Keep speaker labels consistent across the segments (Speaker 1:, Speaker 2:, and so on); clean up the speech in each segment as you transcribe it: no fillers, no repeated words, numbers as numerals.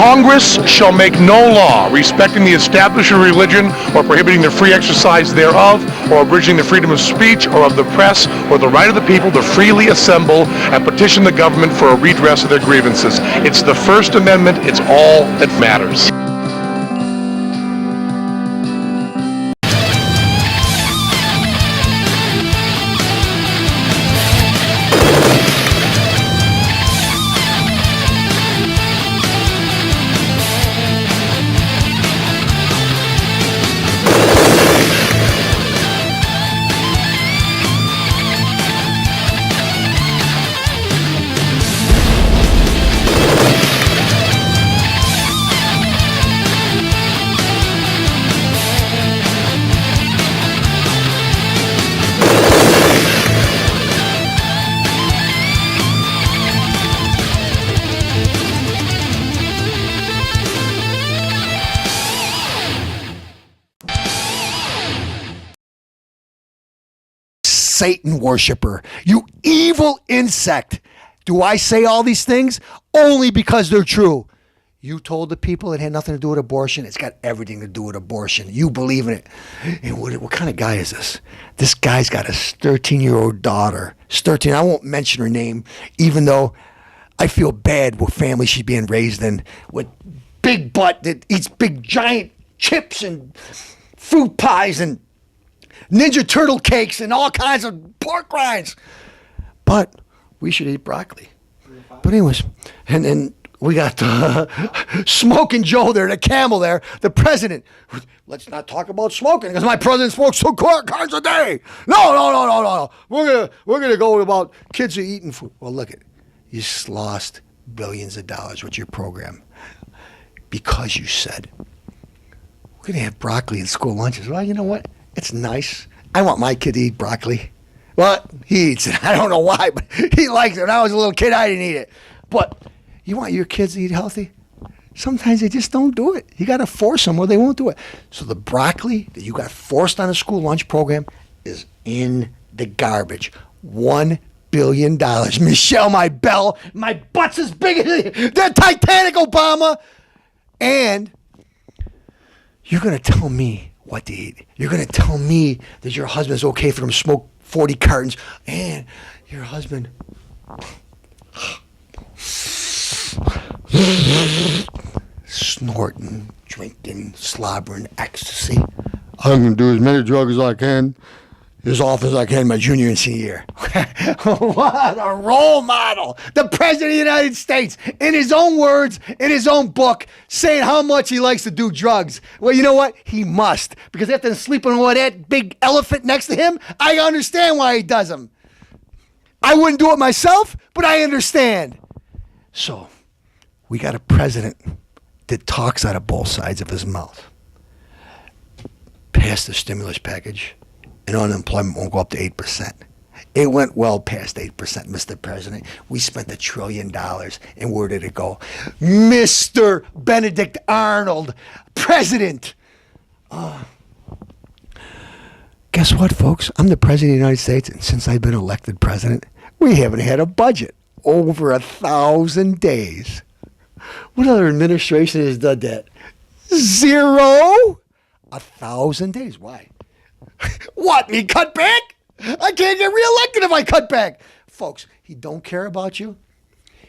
Speaker 1: Congress shall make no law respecting the establishment of religion or prohibiting the free exercise thereof or abridging the freedom of speech or of the press or the right of the people to freely assemble and petition the government for a redress of their grievances. It's the First Amendment. It's all that matters.
Speaker 2: Satan worshiper, you evil insect. Do I say all these things? Only because they're true. You told the people it had nothing to do with abortion. It's got everything to do with abortion. You believe in it. And what kind of guy is this? This guy's got a 13-year-old daughter. 13. I won't mention her name, even though I feel bad what family she's being raised in, with big butt that eats big giant chips and fruit pies and Ninja Turtle cakes and all kinds of pork rinds. But we should eat broccoli. But anyways, and then we got Smoking Joe there, the camel there, the president. Let's not talk about smoking because my president smokes 2 cards a day. No. We're gonna go about kids are eating food. Well, look at you just lost billions of dollars with your program because you said we're gonna have broccoli in school lunches. Well, you know what? It's nice. I want my kid to eat broccoli. Well, he eats it. I don't know why, but he likes it. When I was a little kid, I didn't eat it. But you want your kids to eat healthy? Sometimes they just don't do it. You got to force them or they won't do it. So the broccoli that you got forced on a school lunch program is in the garbage. $1 billion. Michelle, my bell, my butt's as big as the Titanic, Obama. And you're going to tell me what to eat. You're going to tell me that your husband's okay for him to smoke 40 cartons and your husband snorting, drinking, slobbering, ecstasy. I'm going to do as many drugs as I can, as often as I can my junior and senior year. What a role model. The President of the United States, in his own words, in his own book, saying how much he likes to do drugs. Well, you know what? He must. Because after sleeping with that big elephant next to him, I understand why he does them. I wouldn't do it myself, but I understand. So, we got a president that talks out of both sides of his mouth. Passed the stimulus package, and unemployment won't go up to 8%. It went well past 8%, Mr. President. We spent $1 trillion, and where did it go? Mr. Benedict Arnold, President. Guess what, folks? I'm the President of the United States, and since I've been elected president, we haven't had a budget. Over 1,000 days. What other administration has done that? 0? 1,000 days. Why? What, me cut back? I can't get reelected if I cut back. Folks, he don't care about you.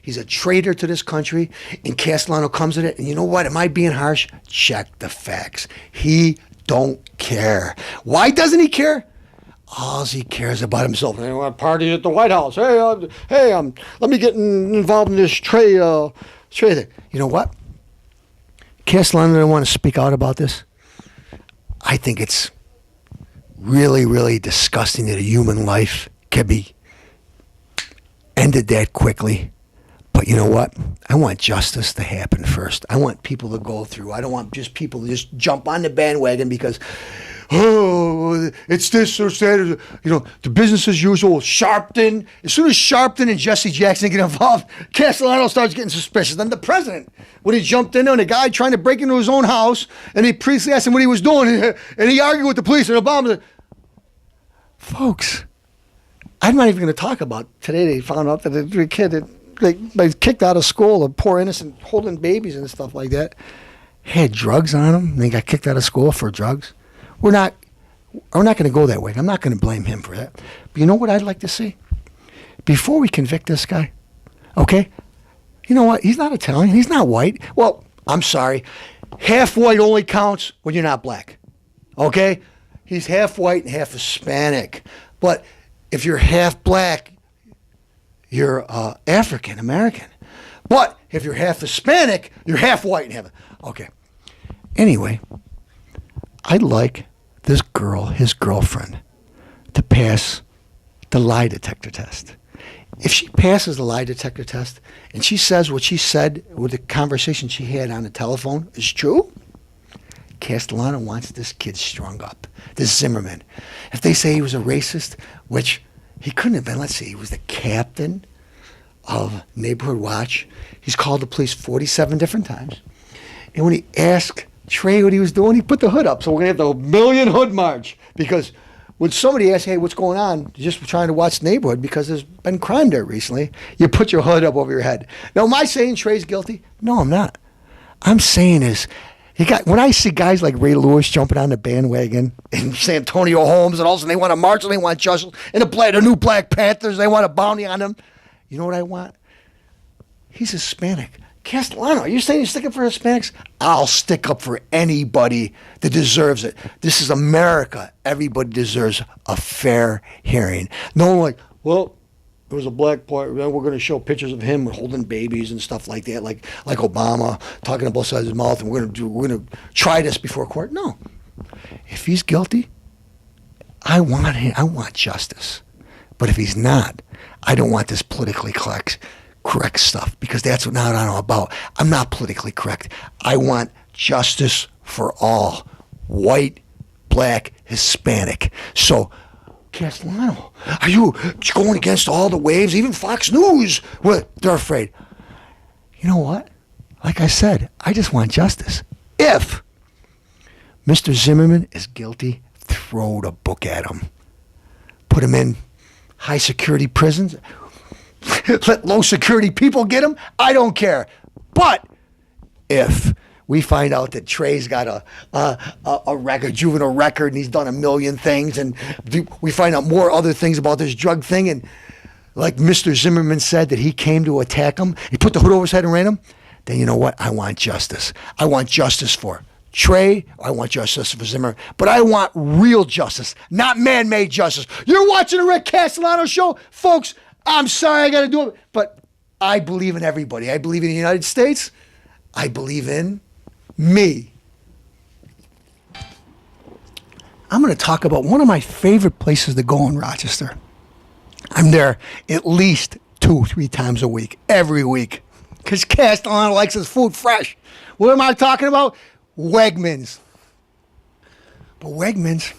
Speaker 2: He's a traitor to this country, and Castellano comes in it, and you know what? Am I being harsh? Check the facts. He don't care. Why doesn't he care? All he cares about himself. They want parties at the White House. Let me get involved in this trade thing. You know what? Castellano didn't want to speak out about this. I think it's really, really disgusting that a human life can be ended that quickly. But you know what? I want justice to happen first. I want people to go through. I don't want just people to just jump on the bandwagon because, it's this or that. The business as usual. Sharpton. As soon as Sharpton and Jesse Jackson get involved, Castellano starts getting suspicious. Then the president, when he jumped in on a guy trying to break into his own house, and the police asked him what he was doing, and he argued with the police, and Obama said, folks, I'm not even going to talk about today. They found out that the kid they kicked out of school, the poor innocent holding babies and stuff like that, had drugs on them. And they got kicked out of school for drugs. We're not going to go that way. I'm not going to blame him for that. But you know what I'd like to see? Before we convict this guy, okay? You know what? He's not Italian. He's not white. Well, I'm sorry. Half white only counts when you're not black. Okay? He's half white and half Hispanic. But if you're half black, you're African American. But if you're half Hispanic, you're half white and half. Okay. Anyway, I'd like this girl, his girlfriend, to pass the lie detector test. If she passes the lie detector test and she says what she said with the conversation she had on the telephone is true, Castellano wants this kid strung up, this Zimmerman. If they say he was a racist, which he couldn't have been, let's see, he was the captain of Neighborhood Watch. He's called the police 47 different times. And when he asked Trey what he was doing, he put the hood up. So we're going to have the Million Hood March. Because when somebody asks, hey, what's going on? You're just trying to watch the neighborhood because there's been crime there recently. You put your hood up over your head. Now, am I saying Trey's guilty? No, I'm not. I'm saying is, when I see guys like Ray Lewis jumping on the bandwagon and Santonio Holmes and all of a sudden they want to march and they want justice and the new Black Panthers, they want a bounty on them. You know what I want? He's Hispanic. Castellano, are you saying you're sticking for Hispanics? I'll stick up for anybody that deserves it. This is America. Everybody deserves a fair hearing. No one like, well, there was a black boy. We're going to show pictures of him holding babies and stuff like that, like Obama talking on both sides of his mouth, and we're going to try this before court. No, if he's guilty, I want justice. But if he's not, I don't want this politically correct stuff, because that's what I'm about. I'm not politically correct. I want justice for all, white, black, Hispanic. So, Castellano, are you going against all the waves? Even Fox News, they're afraid. You know what? Like I said, I just want justice. If Mr. Zimmerman is guilty, throw the book at him. Put him in high security prisons. Let low security people get him. I don't care. But if we find out that Trey's got a juvenile record, and he's done a million things, and we find out more other things about this drug thing, and like Mr. Zimmerman said, that he came to attack him, he put the hood over his head and ran him, then you know what? I want justice. I want justice for Trey. I want justice for Zimmerman. But I want real justice, not man-made justice. You're watching the Rick Castellano show? Folks, I'm sorry I got to do it, but I believe in everybody. I believe in the United States. I believe in me. I'm going to talk about one of my favorite places to go in Rochester. I'm there at least 2-3 times a week, every week, because Castellano likes his food fresh. What am I talking about? Wegmans. But Wegmans,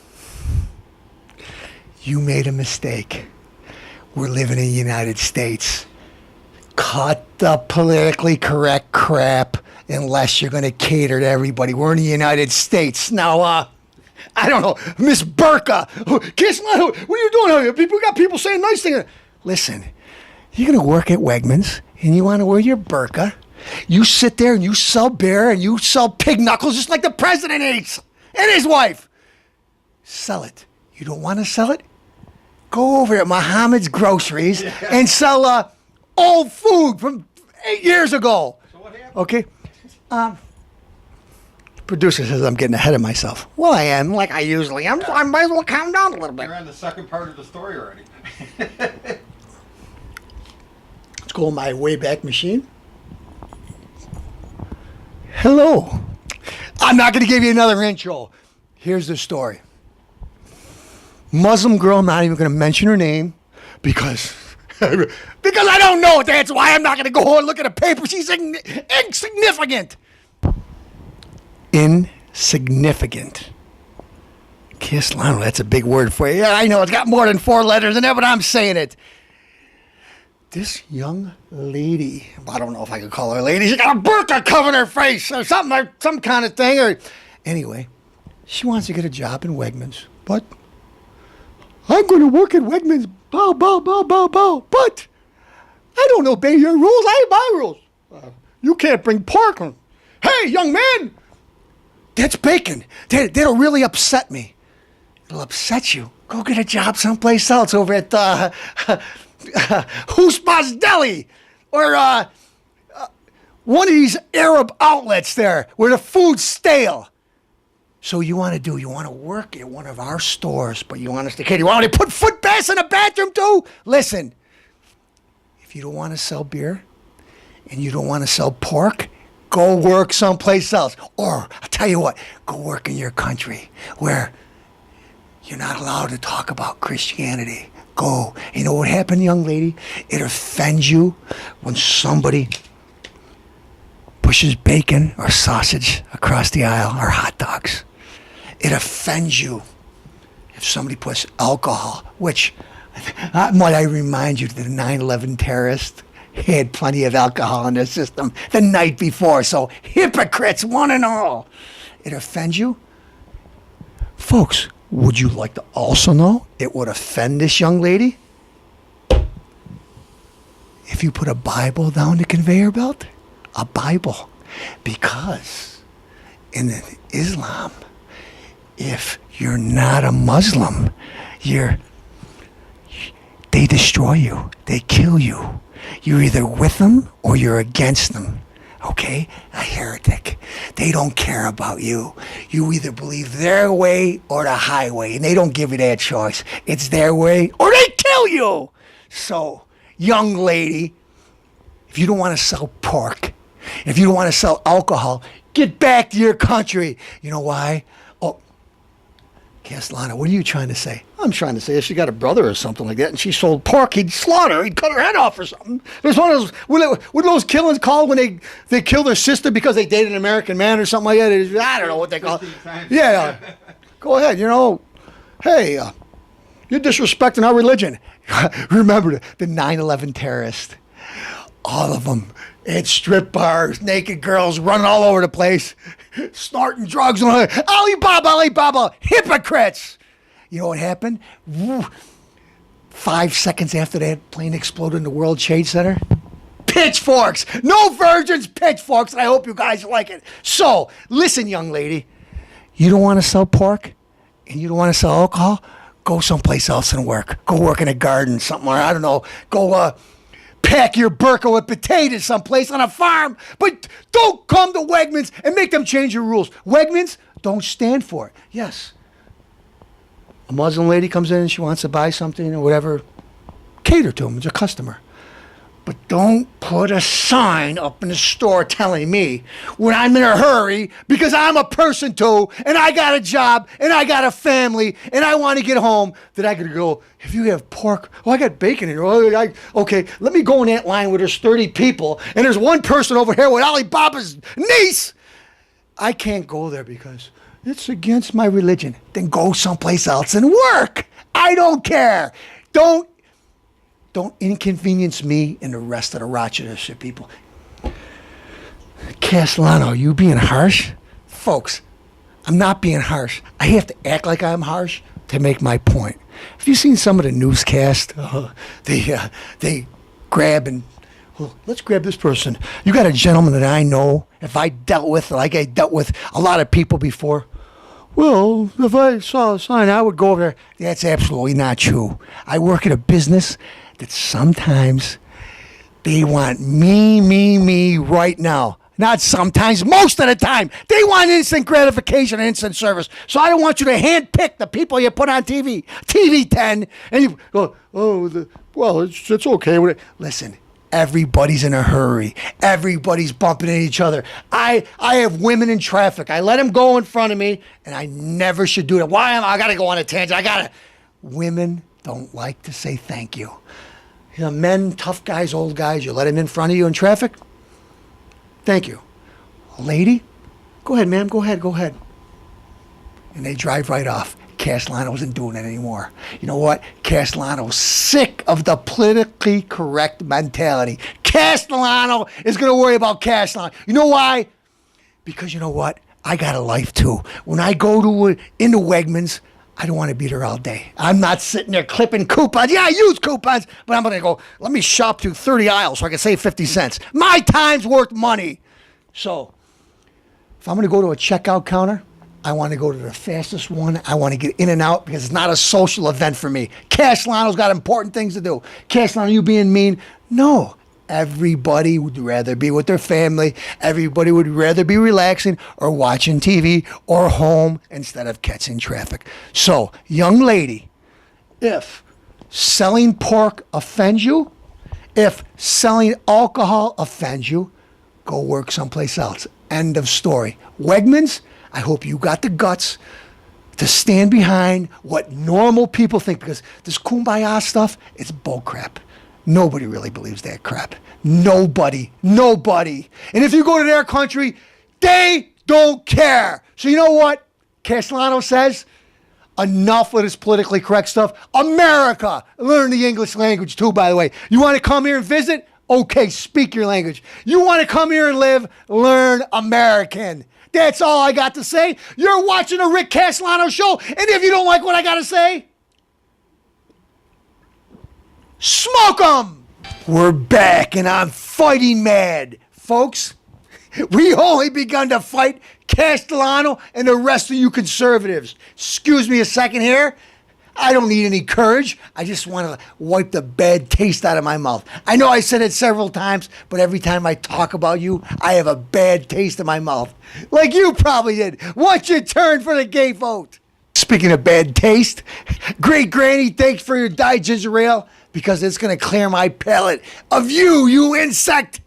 Speaker 2: you made a mistake. We're living in the United States. Cut the politically correct crap unless you're going to cater to everybody. We're in the United States. Now, I don't know, Miss Burka. Castellano, what are you doing out here? We got people saying nice things. Listen, you're going to work at Wegmans and you want to wear your burqa. You sit there and you sell beer and you sell pig knuckles just like the president eats and his wife. Sell it. You don't want to sell it? Go over at Muhammad's Groceries and sell old food from 8 years ago.
Speaker 3: So what happened?
Speaker 2: Okay. Producer says I'm getting ahead of myself. Well, I am, like I usually am. So I might as well calm down a little bit.
Speaker 3: You're on the second part of the story already.
Speaker 2: Let's go in my Wayback Machine. Hello. I'm not going to give you another intro. Here's the story. Muslim girl, I'm not even going to mention her name because I don't know. That's why I'm not going to go and look at a paper. She's insignificant. Insignificant. Castellano, that's a big word for you. Yeah, I know. It's got more than 4 letters in there, but I'm saying it. This young lady, I don't know if I could call her a lady. She got a burqa covering her face or something, or some kind of thing. Or anyway, she wants to get a job in Wegmans, but I'm going to work at Wegmans, bow, but I I don't obey your rules. I have my rules. You can't bring pork. Hey, young man, that's bacon. That'll really upset me. It'll upset you. Go get a job someplace else over at Huspa's Deli or one of these Arab outlets there where the food's stale. So you want to work at one of our stores, but you want us to, kid, you want me to put foot baths in the bathroom too? Listen, if you don't want to sell beer and you don't want to sell pork, go work someplace else. Or, I'll tell you what, go work in your country where you're not allowed to talk about Christianity. Go. You know what happened, young lady? It offends you when somebody pushes bacon or sausage across the aisle or hot dogs. It offends you if somebody puts alcohol, which, might I remind you, the 9/11 terrorists had plenty of alcohol in their system the night before, so hypocrites one and all. It offends you? Folks, would you like to also know it would offend this young lady if you put a Bible down the conveyor belt? A Bible. Because in Islam, if you're not a Muslim, they destroy you. They kill you. You're either with them or you're against them. Okay? A heretic. They don't care about you. You either believe their way or the highway, and they don't give you that choice. It's their way or they kill you. So, young lady, if you don't want to sell pork, if you don't want to sell alcohol, get back to your country. You know why? Oh, Castellano, what are you trying to say? I'm trying to say if she got a brother or something like that and she sold pork, he'd slaughter her. He'd cut her head off or something. There's one of those, what are those killings called when they kill their sister because they dated an American man or something like that? I don't know what they call it. Yeah, go ahead, hey, you're disrespecting our religion. Remember the 9/11 terrorists. All of them at strip bars, naked girls running all over the place, snorting drugs. Alibaba, hypocrites. You know what happened? 5 seconds after that plane exploded in the World Trade Center, pitchforks. No virgins, pitchforks. And I hope you guys like it. So, listen, young lady. You don't want to sell pork and you don't want to sell alcohol? Go someplace else and work. Go work in a garden somewhere. I don't know. Go, pack your burqa with potatoes someplace on a farm, but don't come to Wegmans and make them change your rules. Wegmans don't stand for it. Yes, a Muslim lady comes in and she wants to buy something or whatever, cater to them as a customer. But don't put a sign up in the store telling me when I'm in a hurry because I'm a person too and I got a job and I got a family and I want to get home that I could go, if you have pork, I got bacon in here. Okay, let me go in that line where there's 30 people and there's one person over here with Alibaba's niece. I can't go there because it's against my religion. Then go someplace else and work. I don't care. Don't inconvenience me and the rest of the Rochester people. Castellano, you being harsh? Folks, I'm not being harsh. I have to act like I'm harsh to make my point. Have you seen some of the newscasts? They grab and, let's grab this person. You got a gentleman that I know, if I dealt with, like I dealt with a lot of people before. Well, if I saw a sign, I would go over there. That's absolutely not true. I work at a business that sometimes they want me right now. Not sometimes, most of the time. They want instant gratification and instant service. So I don't want you to handpick the people you put on TV, TV 10, and you go, it's okay. Listen, everybody's in a hurry. Everybody's bumping into each other. I have women in traffic. I let them go in front of me, and I never should do that. Why am I got to go on a tangent? Women don't like to say thank you. Men, tough guys, old guys, you let them in front of you in traffic? Thank you. Lady, go ahead, ma'am, go ahead. And they drive right off. Castellano isn't doing it anymore. You know what? Castellano's sick of the politically correct mentality. Castellano is going to worry about Castellano. You know why? Because you know what? I got a life too. When I go into Wegmans, I don't want to be there all day. I'm not sitting there clipping coupons. Yeah, I use coupons, but I'm going to go, let me shop through 30 aisles so I can save 50 cents. My time's worth money. So if I'm going to go to a checkout counter, I want to go to the fastest one. I want to get in and out because it's not a social event for me. Castellano's got important things to do. Castellano, you being mean? No. Everybody would rather be with their family. Everybody would rather be relaxing or watching TV or home instead of catching traffic. So, young lady, if selling pork offends you, if selling alcohol offends you, go work someplace else. End of story. Wegmans, I hope you got the guts to stand behind what normal people think, because this kumbaya stuff, it's bullcrap. Nobody really believes that crap. Nobody. And if you go to their country, they don't care. So you know what Castellano says? Enough with this politically correct stuff. America, learn the English language too, by the way. You want to come here and visit? Okay, speak your language. You want to come here and live? Learn American. That's all I got to say. You're watching a Rick Castellano show, and if you don't like what I got to say, smoke 'em! We're back, and I'm fighting mad. Folks, we only begun to fight Castellano and the rest of you conservatives. Excuse me a second here. I don't need any courage. I just want to wipe the bad taste out of my mouth. I know I said it several times, but every time I talk about you, I have a bad taste in my mouth. Like you probably did. Once you turned for the gay vote. Speaking of bad taste, great granny, thanks for your dyed ginger ale, because it's going to clear my palate of you, you insect.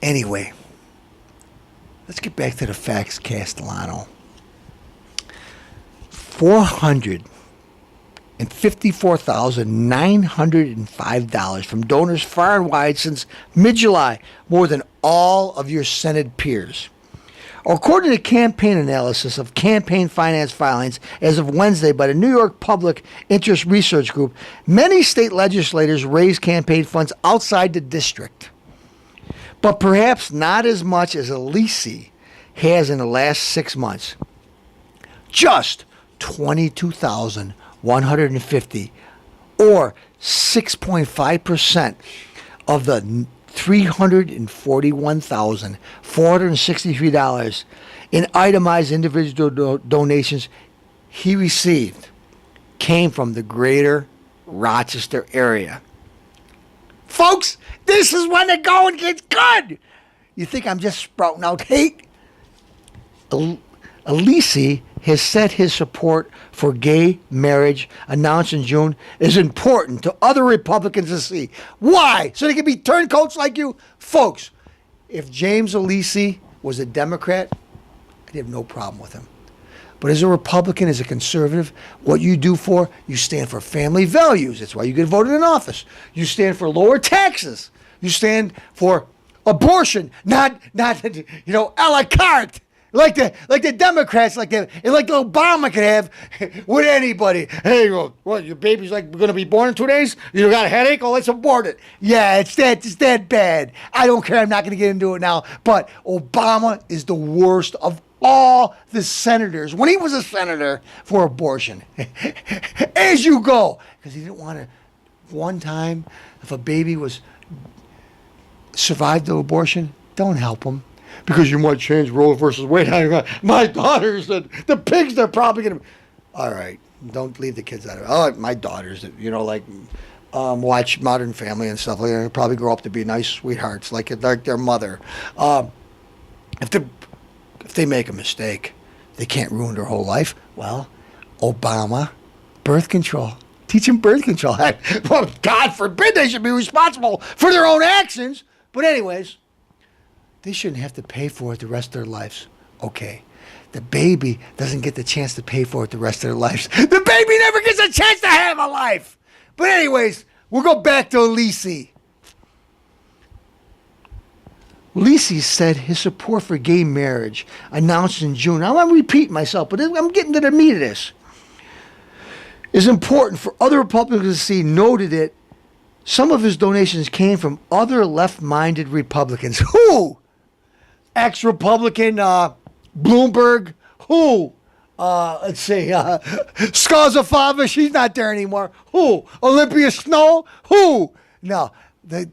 Speaker 2: Anyway, let's get back to the facts, Castellano. $454,905 from donors far and wide since mid-July, more than all of your Senate peers. According to campaign analysis of campaign finance filings as of Wednesday by the New York Public Interest Research Group, many state legislators raised campaign funds outside the district, but perhaps not as much as Alisi has in the last 6 months. Just 22,150, or 6.5% of the $341,463 in itemized individual donations he received came from the greater Rochester area. Folks, this is when the going gets good. You think I'm just sprouting out hate? Alisi has said his support for gay marriage, announced in June, is important to other Republicans to see. Why? So they can be turncoats like you? Folks, if James Alisi was a Democrat, I'd have no problem with him. But as a Republican, as a conservative, what you do for, you stand for family values. That's why you get voted in office. You stand for lower taxes. You stand for abortion, not a la carte. Like the Democrats, like Obama could have with anybody. Hey, what, your baby's like going to be born in 2 days? You got a headache? Oh, let's abort it. Yeah, it's that bad. I don't care. I'm not going to get into it now. But Obama is the worst of all the senators when he was a senator for abortion. As you go. Because he didn't want to, one time, if a baby survived the abortion, don't help him. Because you might change Roe versus Wade. My daughters, the pigs, they're probably going to... All right, don't leave the kids out of it. Oh, my daughters, watch Modern Family and stuff like that. They'll probably grow up to be nice sweethearts, like their mother. If they make a mistake, they can't ruin their whole life. Well, Obama, birth control. Teach them birth control. Well, God forbid they should be responsible for their own actions. But anyways... they shouldn't have to pay for it the rest of their lives. Okay. The baby doesn't get the chance to pay for it the rest of their lives. The baby never gets a chance to have a life. But anyways, we'll go back to Alisi. Alisi said his support for gay marriage, announced in June. Now, I'm repeating myself, but I'm getting to the meat of this. Is important for other Republicans to see, noted that some of his donations came from other left-minded Republicans. Who? Ex-Republican Bloomberg. Who? Let's see. Scarzafava, she's not there anymore. Who? Olympia Snow? Who? No, the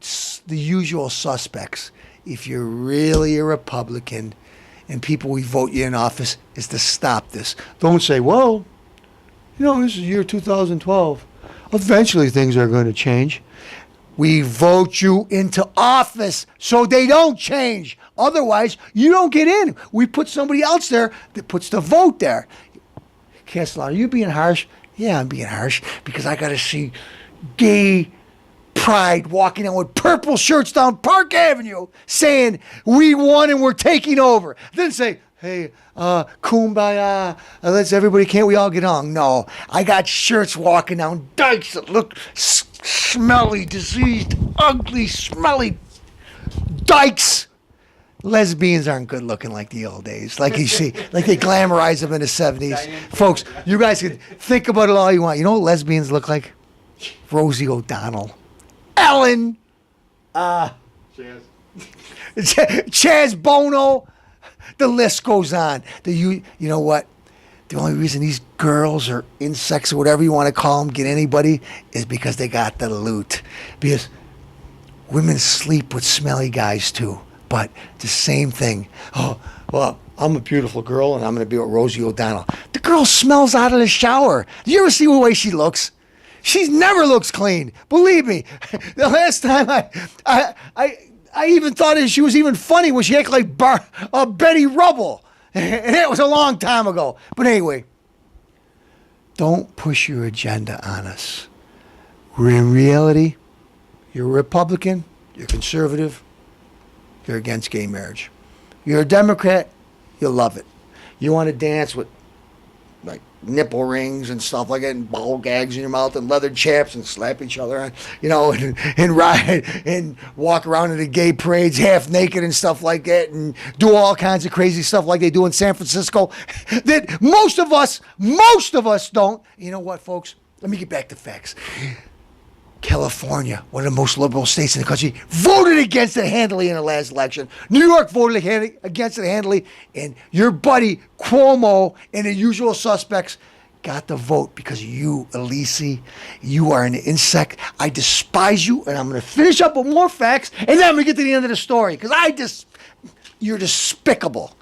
Speaker 2: usual suspects. If you're really a Republican and people we vote you in office, is to stop this. Don't say, well, this is year 2012. Eventually things are going to change. We vote you into office so they don't change. Otherwise, you don't get in. We put somebody else there that puts the vote there. Castellano, are you being harsh? Yeah, I'm being harsh because I got to see gay pride walking out with purple shirts down Park Avenue saying, we won and we're taking over. Then say, hey, kumbaya, can't we all get on? No, I got shirts walking down dikes that look smelly, diseased, ugly, smelly dikes. Lesbians aren't good looking like the old days. Like you see, like they glamorize them in the 70s. Folks, you guys can think about it all you want. You know what lesbians look like? Rosie O'Donnell. Ellen. Chaz Bono. The list goes on. You know what? The only reason these girls or insects or whatever you want to call them get anybody is because they got the loot. Because women sleep with smelly guys too. But the same thing. Oh, well, I'm a beautiful girl and I'm going to be with Rosie O'Donnell. The girl smells out of the shower. Do you ever see the way she looks? She never looks clean. Believe me. The last time I even thought she was even funny when she acted like Betty Rubble. And that was a long time ago. But anyway, don't push your agenda on us. In reality, you're a Republican, you're conservative, you're against gay marriage. You're a Democrat, you love it. You want to dance with like nipple rings and stuff like that and ball gags in your mouth and leather chaps and slap each other on, and ride and walk around in the gay parades half naked and stuff like that and do all kinds of crazy stuff like they do in San Francisco that most of us don't. You know what, folks? Let me get back to facts. California, one of the most liberal states in the country, voted against it handily in the last election. New York voted against it handily, and your buddy Cuomo and the usual suspects got the vote because of you, Elise. You are an insect. I despise you, and I'm going to finish up with more facts, and then I'm going to get to the end of the story because you're despicable.